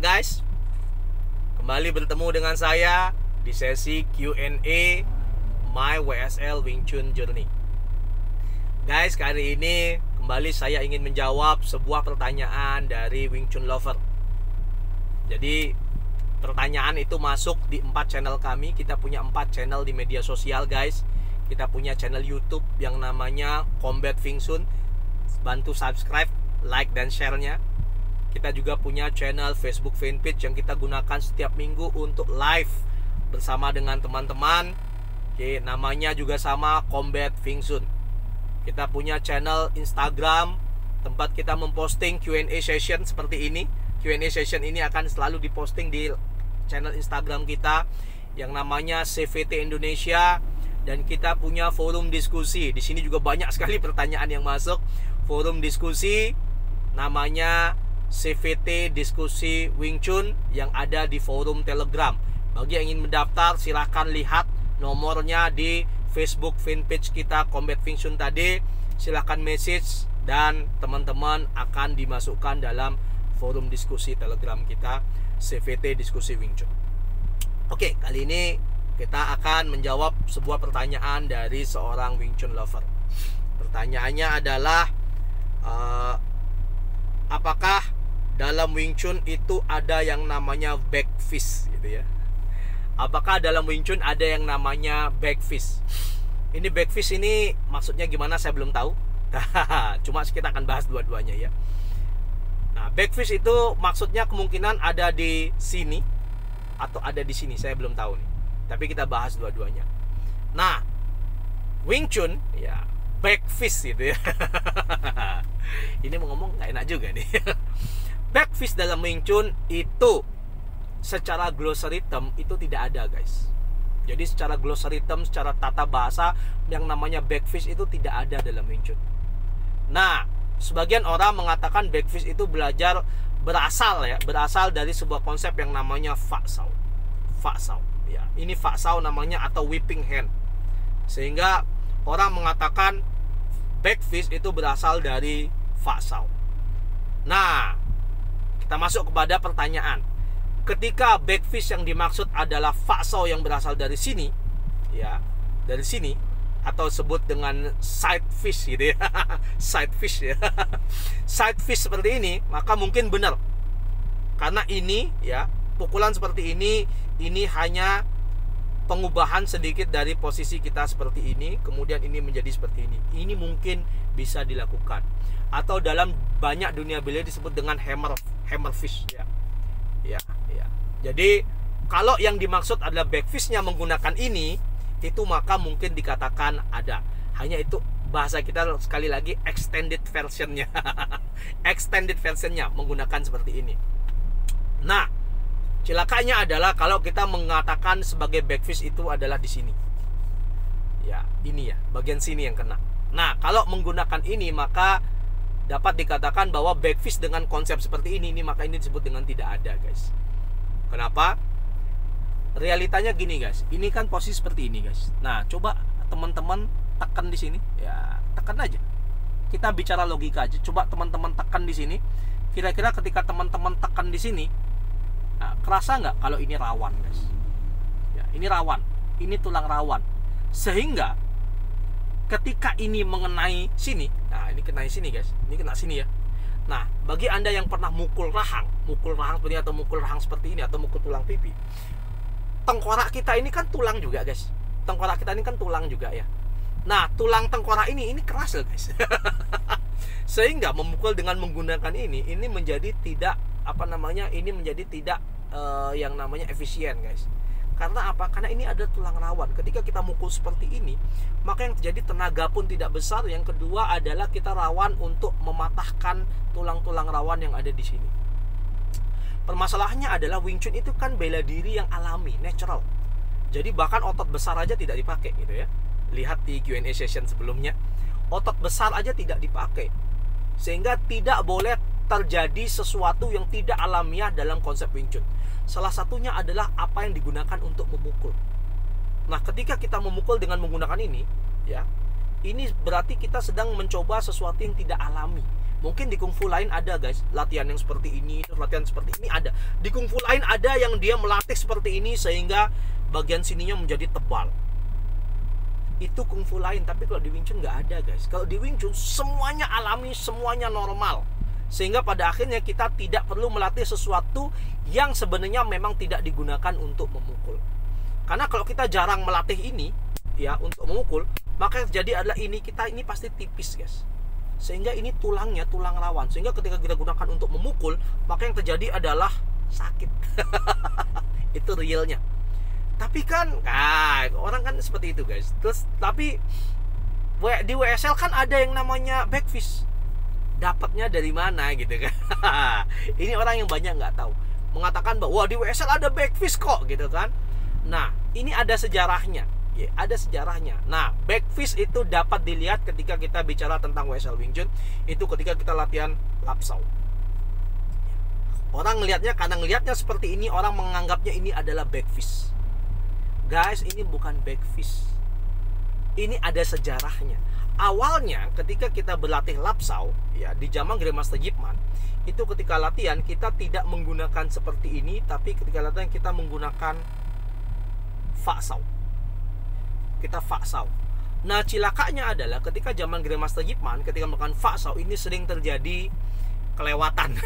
guys, kembali bertemu dengan saya di sesi Q&A My WSL Wing Chun Journey. Guys, kali ini kembali saya ingin menjawab sebuah pertanyaan dari Wing Chun Lover. Jadi pertanyaan itu masuk di 4 channel kami. Kita punya 4 channel di media sosial guys. Kita punya channel YouTube yang namanya Combat Wing Chun. Bantu subscribe, like, dan share-nya. Kita juga punya channel Facebook fanpage yang kita gunakan setiap minggu untuk live bersama dengan teman-teman. Oke, namanya juga sama, Combat Wing Chun. Kita punya channel Instagram, tempat kita memposting Q&A session seperti ini. Q&A session ini akan selalu diposting di channel Instagram kita yang namanya CVT Indonesia. Dan kita punya forum diskusi. Di sini juga banyak sekali pertanyaan yang masuk. Forum diskusi namanya CVT Diskusi Wing Chun yang ada di forum Telegram. Bagi yang ingin mendaftar, silahkan lihat nomornya di Facebook fanpage kita Combat Wing Chun tadi. Silahkan message dan teman-teman akan dimasukkan dalam forum diskusi Telegram kita CVT Diskusi Wing Chun. Oke, kali ini kita akan menjawab sebuah pertanyaan dari seorang Wing Chun lover. Pertanyaannya adalah apakah dalam Wing Chun itu ada yang namanya back fist gitu ya? Apakah dalam Wing Chun ada yang namanya back fist? Ini back fist ini maksudnya gimana saya belum tahu. Cuma kita akan bahas dua-duanya ya. Nah, back fist itu maksudnya kemungkinan ada di sini atau ada di sini, saya belum tahu nih. Tapi kita bahas dua-duanya. Nah, Wing Chun ya back fist gitu ya. Ini mau ngomong nggak enak juga nih. Back fist dalam Wing Chun itu secara glossary term itu tidak ada guys. Jadi secara glossary term, secara tata bahasa yang namanya back fist itu tidak ada dalam Wing Chun. Nah, sebagian orang mengatakan back fist itu berasal dari sebuah konsep yang namanya Fa Sao. Fa Sao ya. Ini Fa Sao namanya atau whipping hand. Sehingga orang mengatakan back fist itu berasal dari Fa Sao. Nah, kita masuk kepada pertanyaan. Ketika back fist yang dimaksud adalah Fa Sao yang berasal dari sini, ya, dari sini, atau sebut dengan side fish gitu ya. Side fish ya. Side fish seperti ini, maka mungkin benar. Karena ini ya, pukulan seperti ini hanya pengubahan sedikit dari posisi kita seperti ini, kemudian ini menjadi seperti ini. Ini mungkin bisa dilakukan. Atau dalam banyak dunia bela disebut dengan hammer fish ya. Ya. Jadi kalau yang dimaksud adalah back fist-nya menggunakan ini, itu maka mungkin dikatakan ada. Hanya itu bahasa kita sekali lagi extended versionnya. Extended versionnya menggunakan seperti ini. Nah, celakanya adalah kalau kita mengatakan sebagai back fist itu adalah di sini. Ya, ini ya, bagian sini yang kena. Nah, kalau menggunakan ini maka dapat dikatakan bahwa back fist dengan konsep seperti ini maka ini disebut dengan tidak ada, guys. Kenapa? Realitanya gini, guys. Ini kan posisi seperti ini, guys. Nah, coba teman-teman tekan di sini. Ya, tekan aja. Kita bicara logika aja. Coba teman-teman tekan di sini. Kira-kira ketika teman-teman tekan di sini, nah, kerasa nggak kalau ini rawan, guys? Ya, ini rawan. Ini tulang rawan. Sehingga ketika ini mengenai sini, nah ini kena sini guys, ini kena sini ya. Nah, bagi anda yang pernah mukul rahang seperti ini, atau mukul rahang seperti ini, atau mukul tulang pipi, tengkorak kita ini kan tulang juga guys. Tengkorak kita ini kan tulang juga ya. Nah, tulang tengkorak ini keras loh guys. Sehingga memukul dengan menggunakan ini menjadi tidak ini menjadi tidak yang namanya efisien guys. Karena apa? Karena ini ada tulang rawan. Ketika kita mukul seperti ini, maka yang terjadi tenaga pun tidak besar. Yang kedua adalah kita rawan untuk mematahkan tulang-tulang rawan yang ada di sini. Permasalahannya adalah Wing Chun itu kan bela diri yang alami, natural. Jadi bahkan otot besar aja tidak dipakai gitu ya. Lihat di Q&A session sebelumnya, otot besar aja tidak dipakai. Sehingga tidak boleh terjadi sesuatu yang tidak alamiah dalam konsep Wing Chun. Salah satunya adalah apa yang digunakan untuk memukul. Nah, ketika kita memukul dengan menggunakan ini, ya, ini berarti kita sedang mencoba sesuatu yang tidak alami, Mungkin di kungfu lain ada guys, latihan yang seperti ini, latihan seperti ini ada. Di kungfu lain ada yang dia melatih seperti ini sehingga bagian sininya menjadi tebal. Itu kungfu lain, tapi kalau di Wing Chun nggak ada guys. Kalau di Wing Chun semuanya alami, semuanya normal. Sehingga pada akhirnya kita tidak perlu melatih sesuatu yang sebenarnya memang tidak digunakan untuk memukul. Karena kalau kita jarang melatih ini ya untuk memukul, maka yang terjadi adalah kita ini pasti tipis guys. Sehingga ini tulangnya tulang rawan. Sehingga ketika kita gunakan untuk memukul, maka yang terjadi adalah sakit. Itu realnya. Tapi kan, orang kan seperti itu guys. Terus tapi di WSL kan ada yang namanya back fist. Dapatnya dari mana gitu kan? Ini orang yang banyak nggak tahu. Mengatakan bahwa di WSL ada back fist kok gitu kan? Nah, ini ada sejarahnya. Ya, ada sejarahnya. Nah, back fist itu dapat dilihat ketika kita bicara tentang WSL Wing Chun. Itu ketika kita latihan Lap Sau. Orang ngelihatnya, kadang ngelihatnya seperti ini, orang menganggapnya ini adalah back fist. Guys, ini bukan back fist. Ini ada sejarahnya. Awalnya ketika kita berlatih Lap Sau ya di zaman Grandmaster Yip Man, itu ketika latihan kita tidak menggunakan seperti ini, tapi ketika latihan kita menggunakan Fa Sau. Kita Fa Sau. Nah, cilakanya adalah ketika zaman Grandmaster Yip Man, ketika melakukan Fa Sau ini sering terjadi kelewatan.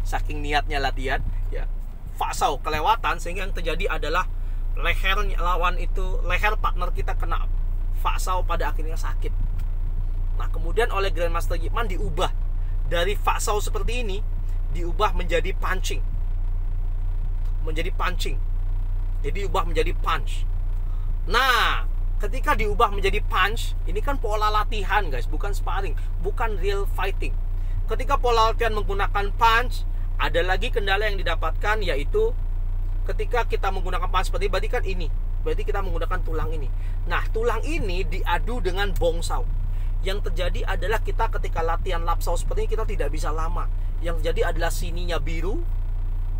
Saking niatnya latihan ya, Fa Sau kelewatan, sehingga yang terjadi adalah lehernya lawan itu, leher partner kita kena Fa Sau, pada akhirnya sakit. Nah, kemudian oleh Grandmaster Yip Man diubah dari Fa Sau seperti ini, diubah menjadi punching. Menjadi punching. Jadi diubah menjadi punch. Nah, ketika diubah menjadi punch, ini kan pola latihan guys, bukan sparring, bukan real fighting. Ketika pola latihan menggunakan punch, ada lagi kendala yang didapatkan, yaitu ketika kita menggunakan punch seperti ini, berarti kan ini, berarti kita menggunakan tulang ini. Nah, tulang ini diadu dengan Bong Sau. Yang terjadi adalah kita ketika latihan Lap Sau seperti ini, kita tidak bisa lama. Yang terjadi adalah sininya biru,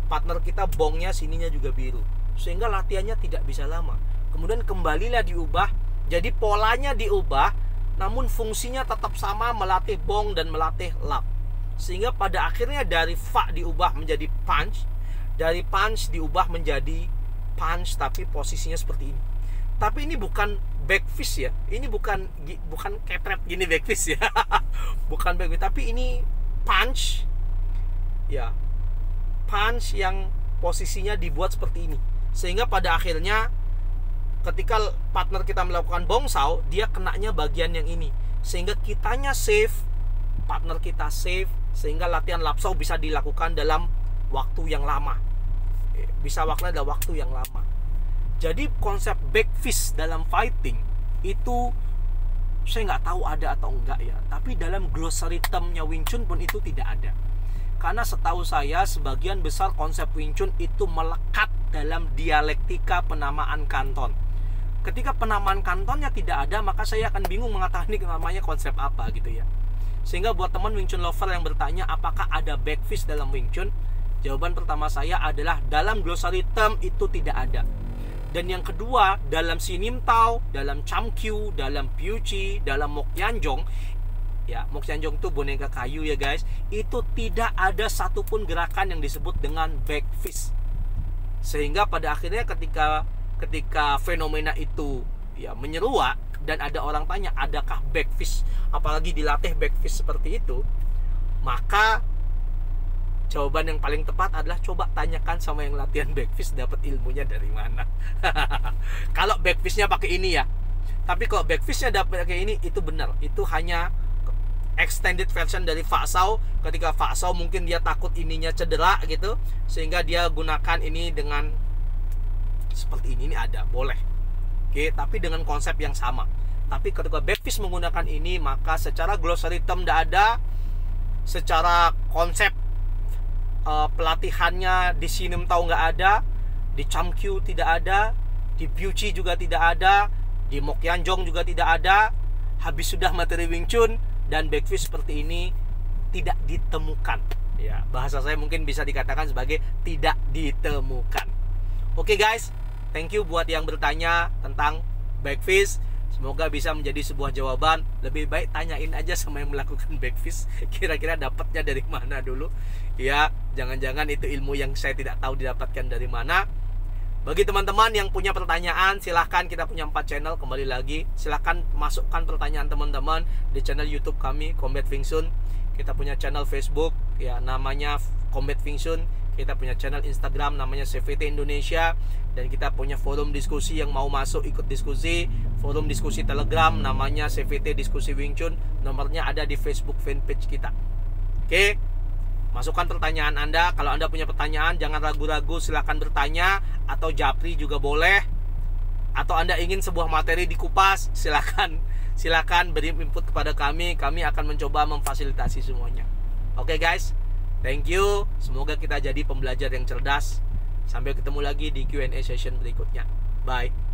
partner kita bongnya sininya juga biru, sehingga latihannya tidak bisa lama. Kemudian kembalilah diubah, jadi polanya diubah, namun fungsinya tetap sama, melatih bong dan melatih lap. Sehingga pada akhirnya dari Fa diubah menjadi punch, dari punch diubah menjadi punch, tapi posisinya seperti ini. Tapi ini bukan back fist ya, ini bukan kepret gini back fist ya. Bukan back fist, tapi ini punch ya, punch yang posisinya dibuat seperti ini. Sehingga pada akhirnya ketika partner kita melakukan Bong Sau, dia kenanya bagian yang ini, sehingga kitanya safe, partner kita safe, sehingga latihan Lap Sau bisa dilakukan dalam waktu yang lama. Bisa dalam waktu yang lama. Jadi konsep back fist dalam fighting itu saya nggak tahu ada atau enggak ya, tapi dalam glossary termnya Wing Chun pun itu tidak ada. Karena setahu saya sebagian besar konsep Wing Chun itu melekat dalam dialektika penamaan kanton. Ketika penamaan kantonnya tidak ada, maka saya akan bingung mengatakan ini namanya konsep apa gitu ya. Sehingga buat teman Wing Chun lover yang bertanya apakah ada back fist dalam Wing Chun, jawaban pertama saya adalah dalam glossary term itu tidak ada. Dan yang kedua, dalam Sinim Tao, dalam Cham Kyu, dalam Piu Chi, dalam Mok Yan Jong, ya, Mok Yan Jong itu boneka kayu ya guys, itu tidak ada satupun gerakan yang disebut dengan back fist. Sehingga pada akhirnya ketika fenomena itu ya menyeruak dan ada orang tanya adakah back fist, apalagi dilatih back fist seperti itu, maka jawaban yang paling tepat adalah coba tanyakan sama yang latihan back fist dapat ilmunya dari mana. Kalau back fistnya pakai ini ya, tapi kalau back fistnya dapat pakai ini, itu benar, itu hanya extended version dari Fa Sau. Ketika Fa Sau mungkin dia takut ininya cedera gitu, sehingga dia gunakan ini dengan seperti ini ada, boleh. Oke, tapi dengan konsep yang sama. Tapi ketika back fist menggunakan ini, maka secara glossary term tidak ada, secara konsep pelatihannya di Sinim Tao nggak ada, di Cham Kyu tidak ada, di Piu Chi juga tidak ada, di Mok Yan Jong juga tidak ada. Habis sudah materi Wing Chun dan back fist seperti ini tidak ditemukan. Ya, bahasa saya mungkin bisa dikatakan sebagai tidak ditemukan. Oke guys, thank you buat yang bertanya tentang back fist. Semoga bisa menjadi sebuah jawaban. Lebih baik tanyain aja sama yang melakukan backfish, kira-kira dapatnya dari mana dulu. Ya, jangan-jangan itu ilmu yang saya tidak tahu didapatkan dari mana. Bagi teman-teman yang punya pertanyaan, silahkan, kita punya 4 channel. Kembali lagi, silahkan masukkan pertanyaan teman-teman di channel YouTube kami, Combat Wing Chun. Kita punya channel Facebook, ya namanya Combat Wing Chun. Kita punya channel Instagram namanya CVT Indonesia. Dan kita punya forum diskusi yang mau masuk ikut diskusi. Forum diskusi Telegram namanya CVT Diskusi Wing Chun. Nomornya ada di Facebook fanpage kita. Oke, masukkan pertanyaan Anda. Kalau Anda punya pertanyaan, jangan ragu-ragu, silahkan bertanya. Atau japri juga boleh. Atau Anda ingin sebuah materi dikupas, silakan beri input kepada kami. Kami akan mencoba memfasilitasi semuanya. Oke guys, thank you. Semoga kita jadi pembelajar yang cerdas. Sampai ketemu lagi di Q&A session berikutnya. Bye.